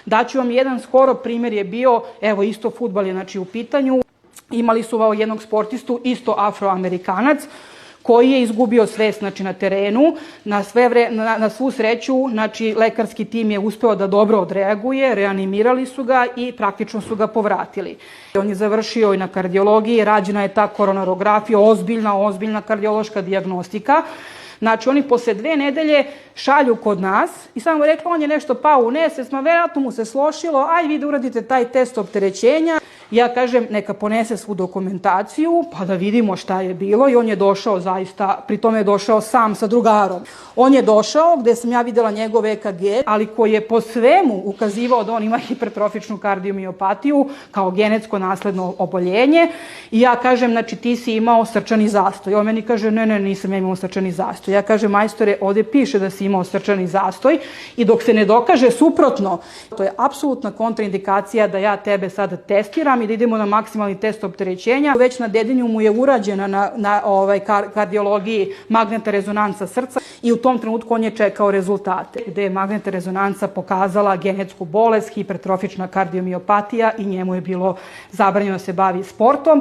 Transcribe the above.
Daću vam jedan skoro primjer je bio, evo isto fudbal je znači u pitanju, imali su jednog sportistu, isto Afroamerikanac, koji je izgubio svest znači, na terenu. Na svu sreću, znači, lekarski tim je uspeo da dobro odreaguje, reanimirali su ga i praktično su ga povratili. On je završio i na kardiologiji, rađena je ta koronarografija, ozbiljna kardiološka dijagnostika. Znači, oni posle 2 nedelje šalju kod nas i samo rekla, on je nešto pao u nesvest, verovatno mu se slošilo, aj vi da uradite taj test opterećenja. Ja kažem, neka ponese svu dokumentaciju, pa da vidimo šta je bilo i on je došao zaista, pri tome je došao sam sa drugarom. On je došao gde sam ja videla njegov EKG, ali koji je po svemu ukazivao da on ima hipertrofičnu kardiomiopatiju kao genetsko nasledno oboljenje i ja kažem, znači ti si imao srčani zastoj. On meni kaže, ne, nisam ja imao srčani zastoj. Ja kažem, majstore, ovde piše da si imao srčani zastoj i dok se ne dokaže suprotno, to je apsolutna kontraindikacija da ja tebe sad testiram i da idemo na maksimalni test opterećenja. Već na Dedinju mu je urađena na kardiologiji magnetna rezonanca srca i u tom trenutku on je čekao rezultate, gde je magnetna rezonanca pokazala genetsku bolest, hipertrofična kardiomiopatija i njemu je bilo zabranjeno da se bavi sportom.